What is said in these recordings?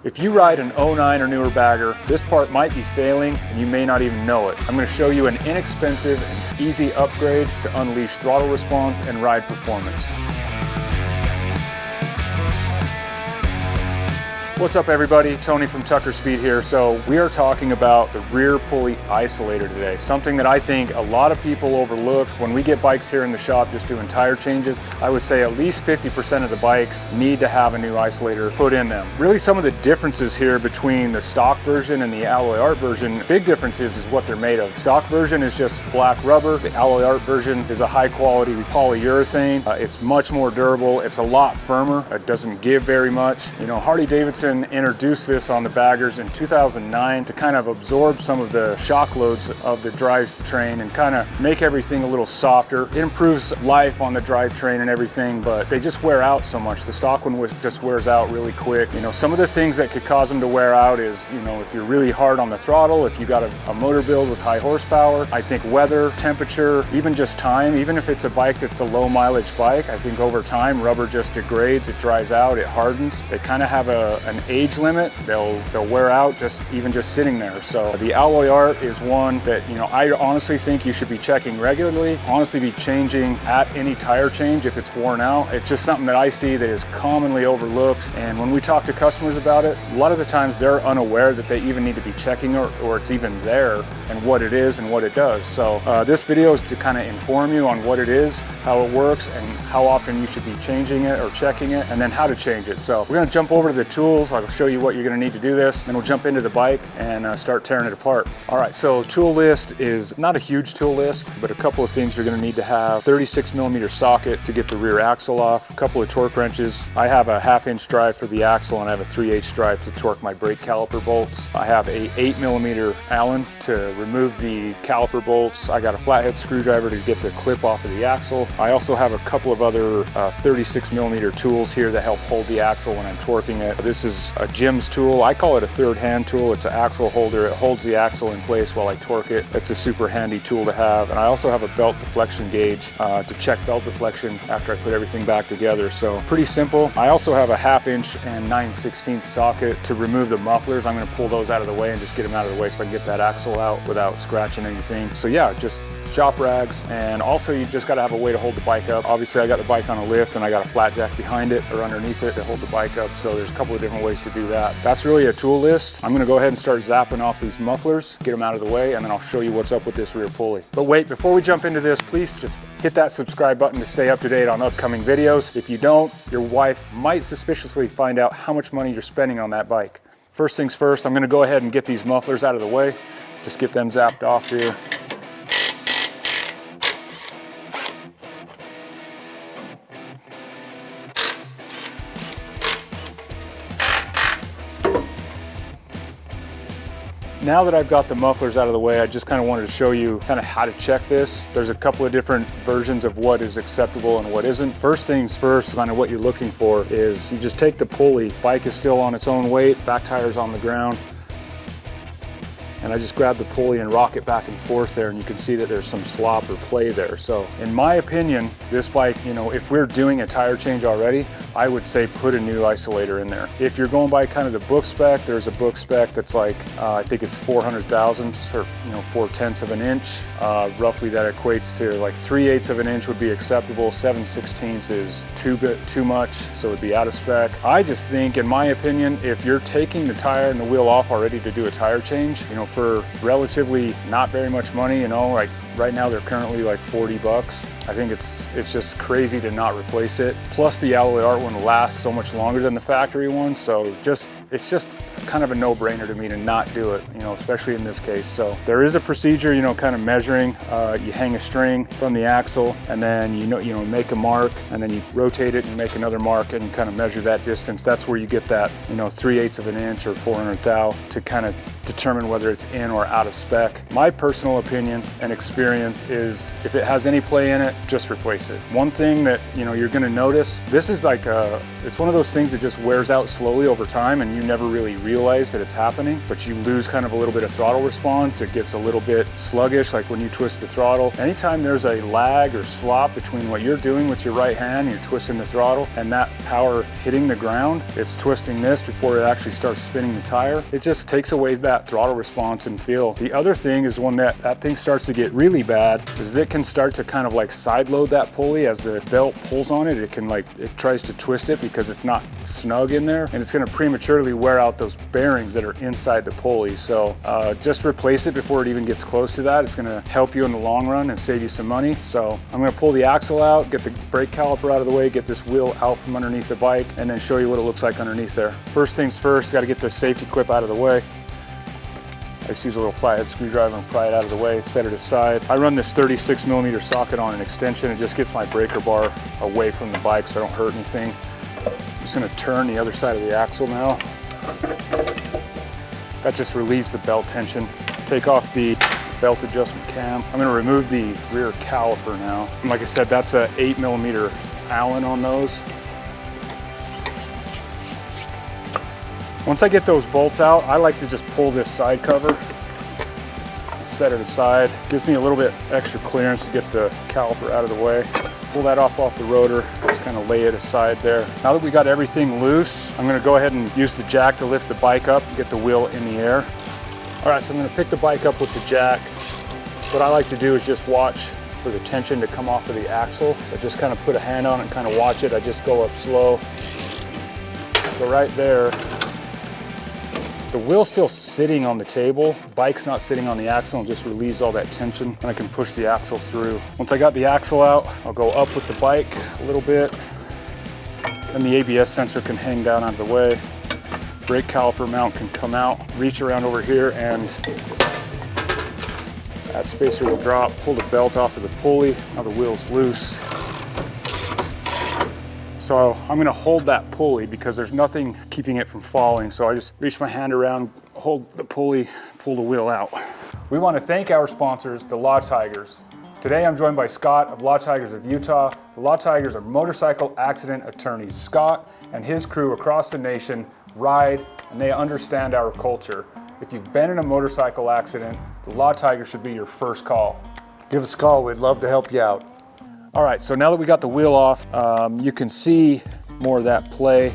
If you ride an 09 or newer bagger, this part might be failing and you may not even know it. I'm going to show you an inexpensive and easy upgrade to unleash throttle response and ride performance. What's up everybody, Tony from Tucker Speed here. So we are talking about the rear pulley isolator today, something that I think a lot of people overlook. When we get bikes here in the shop just doing tire changes, I would say at least 50% of the bikes need to have a new isolator put in them. Really some of the differences here between the stock version and the alloy art version, big difference is what they're made of. Stock version is just black rubber. The alloy art version is a high quality polyurethane. It's much more durable. It's a lot firmer. It doesn't give very much. You know, Harley Davidson introduced this on the baggers in 2009 to kind of absorb some of the shock loads of the drivetrain and kind of make everything a little softer. It improves life on the drivetrain and everything, but they just wear out so much. The stock one just wears out really quick. You know, some of the things that could cause them to wear out is, you know, if you're really hard on the throttle, if you got a motor build with high horsepower. I think weather, temperature, even just time, even if it's a bike that's a low mileage bike, I think over time rubber just degrades, it dries out, it hardens. They kind of have an age limit. They'll wear out just sitting there. So the alloy art is one that, you know, I honestly think you should be checking regularly, honestly be changing at any tire change if it's worn out. It's just something that I see that is commonly overlooked, and when we talk to customers about it, a lot of the times they're unaware that they even need to be checking or it's even there and what it is and what it does. So this video is to kind of inform you on what it is, how it works, and how often you should be changing it or checking it, and then how to change it. So we're going to jump over to the tools. I'll show you what you're going to need to do this, then we'll jump into the bike and start tearing it apart. All right, so tool list is not a huge tool list, but a couple of things you're going to need to have. 36mm socket to get the rear axle off, a couple of torque wrenches. I have a 1/2-inch drive for the axle and I have a 3/8 drive to torque my brake caliper bolts. I have a 8mm Allen to remove the caliper bolts. I got a flathead screwdriver to get the clip off of the axle. I also have a couple of other 36mm tools here that help hold the axle when I'm torquing it. This is a Jim's tool. I call it a third hand tool. It's an axle holder. It holds the axle in place while I torque it. It's a super handy tool to have. And I also have a belt deflection gauge to check belt deflection after I put everything back together. So pretty simple. I also have a 1/2-inch and 9/16 socket to remove the mufflers. I'm going to pull those out of the way and just get them out of the way so I can get that axle out without scratching anything. So yeah, just shop rags, and also you just got to have a way to hold the bike up. Obviously I got the bike on a lift and I got a flat jack behind it or underneath it to hold the bike up, so there's a couple of different ways to do that. That's really a tool list. I'm going to go ahead and start zapping off these mufflers, get them out of the way, and then I'll show you what's up with this rear pulley. But wait, before we jump into this, please just hit that subscribe button to stay up to date on upcoming videos. If you don't, your wife might suspiciously find out how much money you're spending on that bike. First things first, I'm going to go ahead and get these mufflers out of the way. Just get them zapped off here. Now that I've got the mufflers out of the way, I just kind of wanted to show you kind of how to check this. There's a couple of different versions of what is acceptable and what isn't. First things first, kind of what you're looking for is you just take the pulley. Bike is still on its own weight, back tire's on the ground. And I just grab the pulley and rock it back and forth there, and you can see that there's some slop or play there. So in my opinion, this bike, you know, if we're doing a tire change already, I would say put a new isolator in there. If you're going by kind of the book spec, there's a book spec that's like, I think it's 400 thousandths or, you know, 4/10 of an inch. Roughly that equates to like 3/8 of an inch would be acceptable. 7/16 is too much, so it would be out of spec. I just think, in my opinion, if you're taking the tire and the wheel off already to do a tire change, you know, for relatively not very much money, you know, like right now they're currently like 40 bucks. I think it's just crazy to not replace it. Plus the alloy art one lasts so much longer than the factory one, so it's just kind of a no-brainer to me to not do it, you know, especially in this case. So there is a procedure, you know, kind of measuring. You hang a string from the axle, and then you know make a mark, and then you rotate it and make another mark, and you kind of measure that distance. That's where you get that, you know, 3/8 of an inch or 400 thou to kind of determine whether it's in or out of spec. My personal opinion and experience experience is if it has any play in it, just replace it. One thing that you're going to notice, this is like it's one of those things that just wears out slowly over time and you never really realize that it's happening, but you lose kind of a little bit of throttle response. It gets a little bit sluggish, like when you twist the throttle. Anytime there's a lag or slop between what you're doing with your right hand, you're twisting the throttle, and that power hitting the ground, it's twisting this before it actually starts spinning the tire. It just takes away that throttle response and feel. The other thing is when that thing starts to get really bad, is it can start to kind of like side load that pulley as the belt pulls on it. It can it tries to twist it because it's not snug in there, and it's going to prematurely wear out those bearings that are inside the pulley. So just replace it before it even gets close to that. It's going to help you in the long run and save you some money. So I'm going to pull the axle out, get the brake caliper out of the way, get this wheel out from underneath the bike, and then show you what it looks like underneath there. First things first, got to get this safety clip out of the way. I just use a little flathead screwdriver and pry it out of the way, set it aside. I run this 36mm socket on an extension. It just gets my breaker bar away from the bike so I don't hurt anything. I'm just going to turn the other side of the axle now. That just relieves the belt tension. Take off the belt adjustment cam. I'm going to remove the rear caliper now. And like I said, that's a 8mm Allen on those. Once I get those bolts out, I like to just pull this side cover, set it aside. Gives me a little bit extra clearance to get the caliper out of the way. Pull that off the rotor, just kind of lay it aside there. Now that we got everything loose, I'm gonna go ahead and use the jack to lift the bike up and get the wheel in the air. All right, so I'm gonna pick the bike up with the jack. What I like to do is just watch for the tension to come off of the axle. I just kind of put a hand on it and kind of watch it. I just go up slow. So right there, the wheel's still sitting on the table, bike's not sitting on the axle, and just release all that tension, and I can push the axle through. Once I got the axle out, I'll go up with the bike a little bit, and the ABS sensor can hang down out of the way. Brake caliper mount can come out, reach around over here, and that spacer will drop. Pull the belt off of the pulley, now the wheel's loose. So I'm gonna hold that pulley because there's nothing keeping it from falling. So I just reach my hand around, hold the pulley, pull the wheel out. We want to thank our sponsors, the Law Tigers. Today I'm joined by Scott of Law Tigers of Utah. The Law Tigers are motorcycle accident attorneys. Scott and his crew across the nation ride, and they understand our culture. If you've been in a motorcycle accident, the Law Tigers should be your first call. Give us a call, we'd love to help you out. All right, so now that we got the wheel off, you can see more of that play.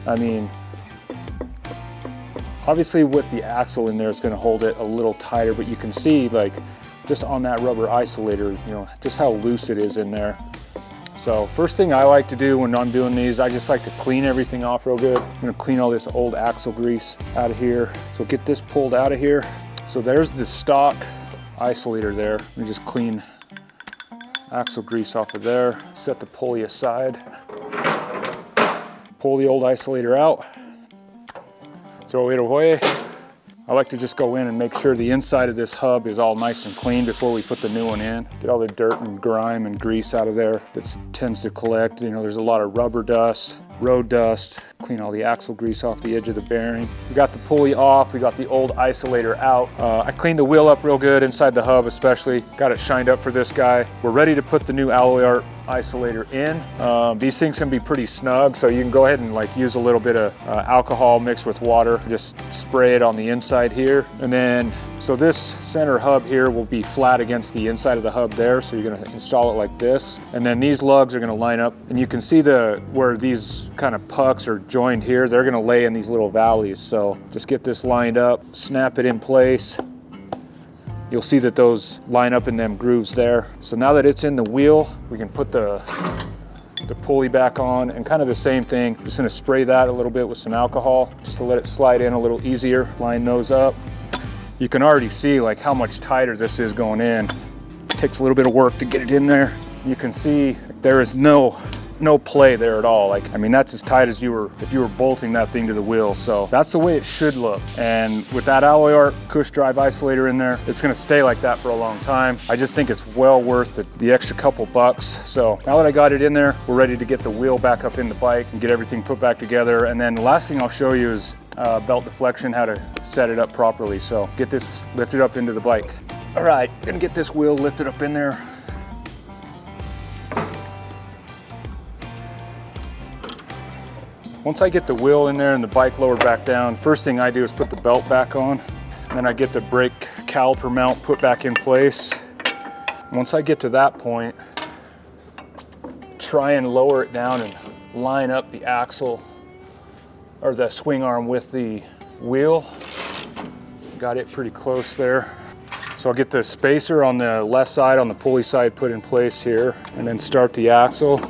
I mean, obviously with the axle in there, it's gonna hold it a little tighter, but you can see like just on that rubber isolator, just how loose it is in there. So first thing I like to do when I'm doing these, I just like to clean everything off real good. I'm gonna clean all this old axle grease out of here. So get this pulled out of here. So there's the stock isolator there. Let me just clean axle grease off of there, set the pulley aside, pull the old isolator out, throw it away. I like to just go in and make sure the inside of this hub is all nice and clean before we put the new one in. Get all the dirt and grime and grease out of there that tends to collect. There's a lot of rubber dust, road dust. Clean all the axle grease off the edge of the bearing. We got the pulley off, we got the old isolator out. I cleaned the wheel up real good inside the hub especially. Got it shined up for this guy. We're ready to put the new alloy art isolator in. These things can be pretty snug, so you can go ahead and use a little bit of alcohol mixed with water. Just spray it on the inside here. And then, so this center hub here will be flat against the inside of the hub there, so you're gonna install it like this. And then these lugs are gonna line up, and you can see where these kind of pucks are joined here, they're gonna lay in these little valleys. So just get this lined up, snap it in place. You'll see that those line up in them grooves there. So now that it's in the wheel, we can put the pulley back on, and kind of the same thing. Just gonna spray that a little bit with some alcohol, just to let it slide in a little easier. Line those up. You can already see how much tighter this is going in. It takes a little bit of work to get it in there. You can see there is no play there at all. That's as tight as if you were bolting that thing to the wheel. So that's the way it should look. And with that alloy art Cush drive isolator in there, it's gonna stay like that for a long time. I just think it's well worth the extra couple bucks. So now that I got it in there, we're ready to get the wheel back up in the bike and get everything put back together. And then the last thing I'll show you is belt deflection, how to set it up properly. So get this lifted up into the bike. All right, gonna get this wheel lifted up in there. Once I get the wheel in there and the bike lowered back down, first thing I do is put the belt back on. And then I get the brake caliper mount put back in place. Once I get to that point, try and lower it down and line up the axle or the swing arm with the wheel. Got it pretty close there. So I'll get the spacer on the left side, on the pulley side, put in place here, and then start the axle.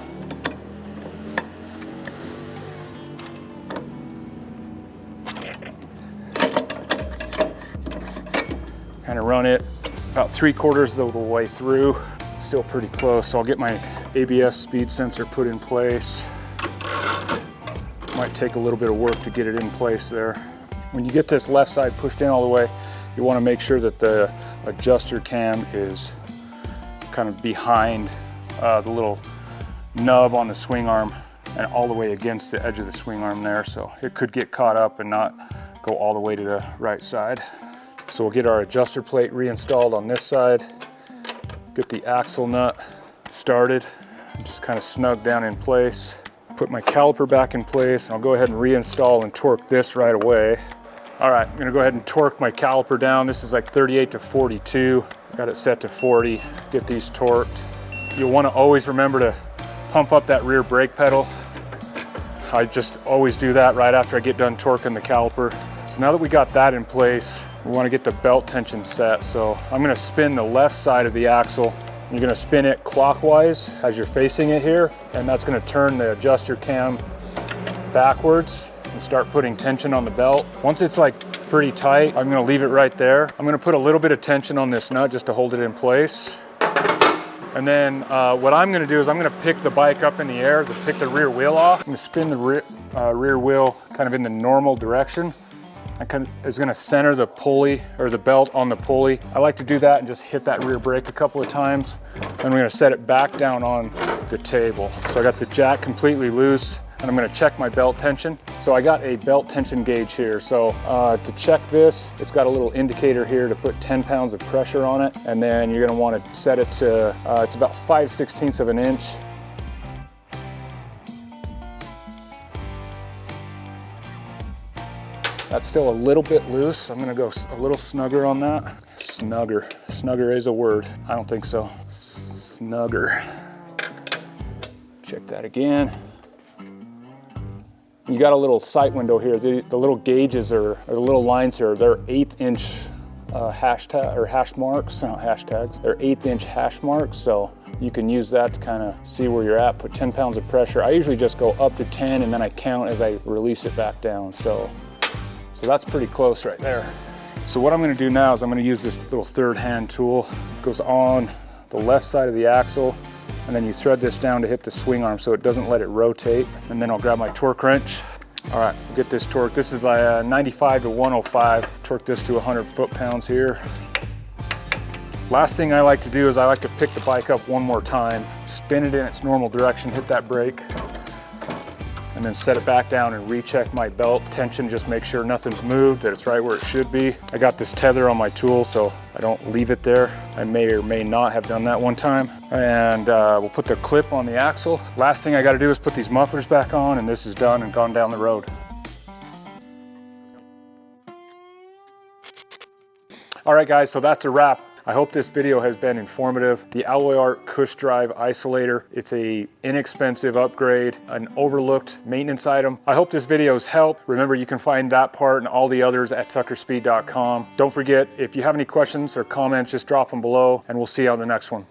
Kind of run it about 3/4 of the way through. Still pretty close, so I'll get my ABS speed sensor put in place. Might take a little bit of work to get it in place there. When you get this left side pushed in all the way, you want to make sure that the adjuster cam is kind of behind the little nub on the swing arm and all the way against the edge of the swing arm there, so it could get caught up and not go all the way to the right side. So we'll get our adjuster plate reinstalled on this side, get the axle nut started, just kind of snug down in place. Put my caliper back in place, and I'll go ahead and reinstall and torque this right away. All right, I'm gonna go ahead and torque my caliper down. This is like 38 to 42. Got it set to 40, get these torqued. You'll wanna always remember to pump up that rear brake pedal. I just always do that right after I get done torquing the caliper. So now that we got that in place, we want to get the belt tension set. So I'm going to spin the left side of the axle. You're going to spin it clockwise as you're facing it here, and that's going to turn the adjuster cam backwards and start putting tension on the belt. Once it's like pretty tight, I'm going to leave it right there. I'm going to put a little bit of tension on this nut just to hold it in place. And then what I'm going to do is I'm going to pick the bike up in the air to pick the rear wheel off. I'm going to spin the rear wheel kind of in the normal direction. I kind of is going to center the pulley or the belt on the pulley. I like to do that and just hit that rear brake a couple of times. Then we're going to set it back down on the table. So I got the jack completely loose, and I'm going to check my belt tension. So I got a belt tension gauge here. So to check this, it's got a little indicator here to put 10 pounds of pressure on it. And then you're going to want to set it to, it's about 5/16 of an inch. That's still a little bit loose. I'm gonna go a little snugger on that. Snugger. Snugger is a word. I don't think so. Snugger. Check that again. You got a little sight window here. The little gauges or the little lines here, they're 1/8 inch hashtag or hash marks, not hashtags. They're 1/8 inch hash marks, so you can use that to kind of see where you're at. Put 10 pounds of pressure. I usually just go up to 10 and then I count as I release it back down. So that's pretty close right there. So what I'm going to do now is I'm going to use this little third hand tool. It goes on the left side of the axle, and then you thread this down to hit the swing arm so it doesn't let it rotate. And then I'll grab my torque wrench. All right, we'll get this torque. This is like 95 to 105. Torque this to 100 foot-pounds here. Last thing I like to do is I like to pick the bike up one more time, spin it in its normal direction, hit that brake, and then set it back down and recheck my belt tension. Just make sure nothing's moved, that it's right where it should be. I got this tether on my tool so I don't leave it there. I may or may not have done that one time. And we'll put the clip on the axle. Last thing I got to do is put these mufflers back on, and this is done and gone down the road. All right guys, so that's a wrap. I hope this video has been informative. The Alloy Art Cush Drive Isolator, it's a inexpensive upgrade, an overlooked maintenance item. I hope this video's helped. Remember, you can find that part and all the others at tuckerspeed.com. Don't forget, if you have any questions or comments, just drop them below, and we'll see you on the next one.